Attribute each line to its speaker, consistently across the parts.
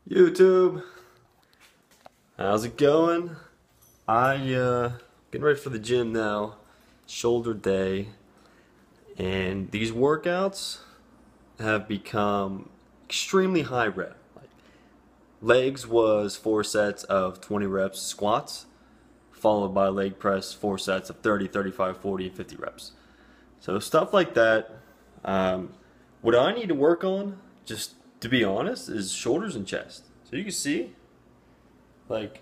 Speaker 1: YouTube, how's it going? Getting ready for the gym now, shoulder day, and these workouts have become extremely high rep. Like, legs was 4 sets of 20 reps squats, followed by leg press 4 sets of 30, 35, 40, and 50 reps. So stuff like that. What I need to work on, just to be honest, is shoulders and chest. So you can see, like,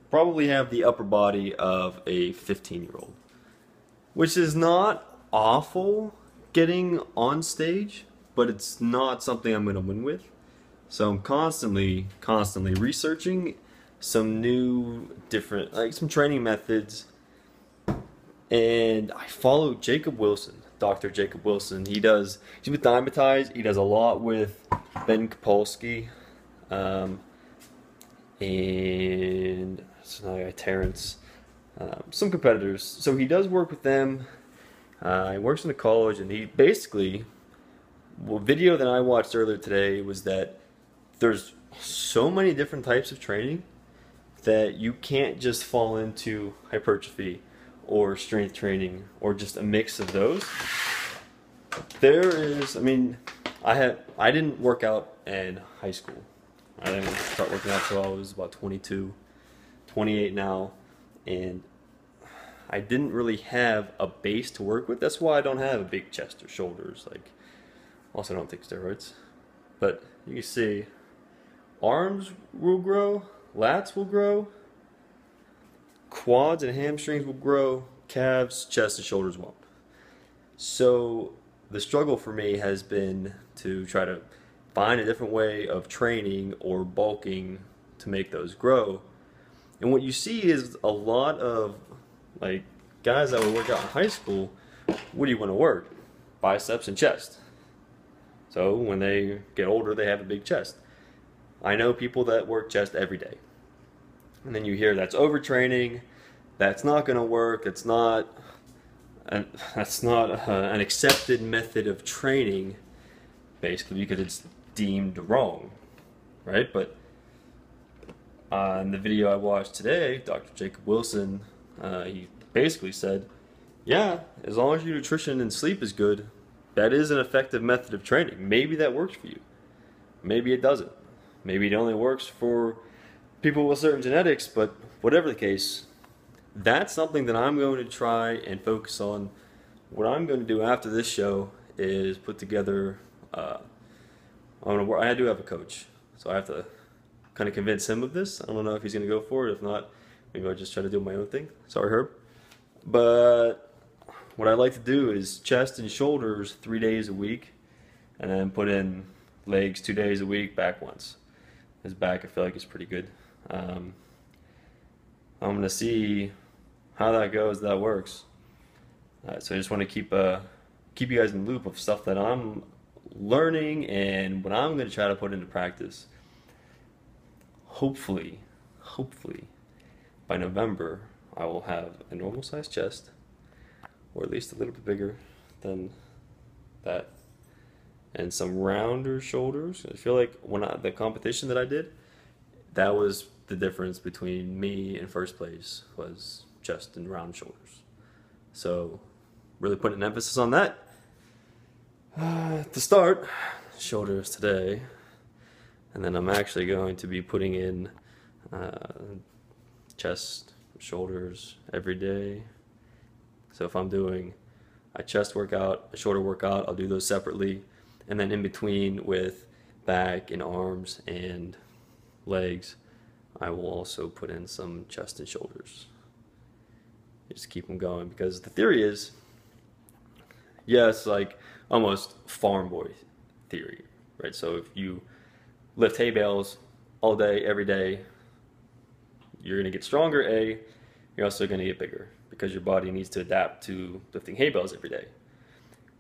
Speaker 1: probably have the upper body of a 15-year-old, which is not awful getting on stage, but it's not something I'm going to win with. So I'm constantly researching some new, different, like some training methods. And I follow Jacob Wilson, Dr. Jacob Wilson. He's with Dymatize. He does a lot with Ben Kapolsky, and it's another guy, Terrence, some competitors. So he does work with them. He works in a college, and he basically, well, video that I watched earlier today was that there's so many different types of training that you can't just fall into hypertrophy or strength training or just a mix of those. There is, I mean, I didn't work out in high school. I didn't start working out until I was about 22, 28 now, and I didn't really have a base to work with. That's why I don't have a big chest or shoulders. Like, also don't take steroids. But you can see, arms will grow, lats will grow, quads and hamstrings will grow, calves, chest, and shoulders won't. So the struggle for me has been to try to find a different way of training or bulking to make those grow. And what you see is a lot of, like, guys that would work out in high school. What do you want to work? Biceps and chest. So when they get older, they have a big chest. I know people that work chest every day. And then you hear that's overtraining, that's not going to work, that's not an accepted method of training, basically, because it's deemed wrong, right? But in the video I watched today, Dr. Jacob Wilson, he basically said, yeah, as long as your nutrition and sleep is good, that is an effective method of training. Maybe that works for you. Maybe it doesn't. Maybe it only works for people with certain genetics, but whatever the case, that's something that I'm going to try and focus on. What I'm going to do after this show is put together, I do have a coach, so I have to kind of convince him of this. I don't know if he's going to go for it. If not, maybe I'll just try to do my own thing. Sorry, Herb. But what I like to do is chest and shoulders 3 days a week, and then put in legs 2 days a week, back once. His back, I feel like, is pretty good. I'm going to see how that goes, that works. So I just want to keep you guys in the loop of stuff that I'm learning and what I'm going to try to put into practice. Hopefully, by November, I will have a normal sized chest, or at least a little bit bigger than that, and some rounder shoulders. I feel like the competition that I did, that was the difference between me and first place, was chest and round shoulders. So really putting an emphasis on that. To start, shoulders today, and then I'm actually going to be putting in chest, shoulders every day. So if I'm doing a chest workout, a shoulder workout, I'll do those separately, and then in between with back and arms and legs, I will also put in some chest and shoulders. Just keep them going, because the theory is, yes, like almost farm boy theory, right? So if you lift hay bales all day, every day, you're going to get stronger, A, you're also going to get bigger, because your body needs to adapt to lifting hay bales every day.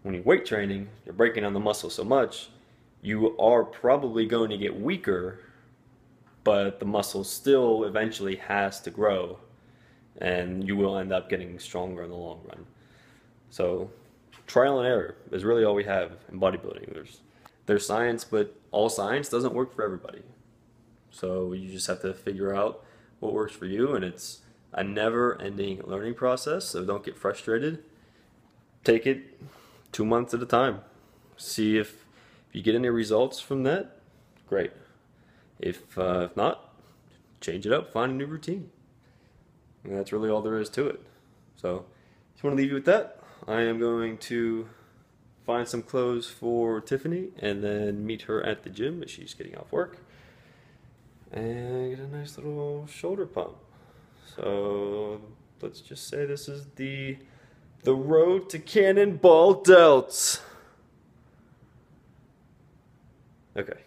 Speaker 1: When you're weight training, you're breaking down the muscle so much, you are probably going to get weaker, but the muscle still eventually has to grow, and you will end up getting stronger in the long run. So trial and error is really all we have in bodybuilding. There's There's science, but all science doesn't work for everybody. So you just have to figure out what works for you, and it's a never-ending learning process, so don't get frustrated. Take it 2 months at a time. See if you get any results from that, great. If not, change it up, find a new routine. And that's really all there is to it. So, just want to leave you with that. I am going to find some clothes for Tiffany and then meet her at the gym as she's getting off work. And get a nice little shoulder pump. So, let's just say this is the road to cannonball delts. Okay.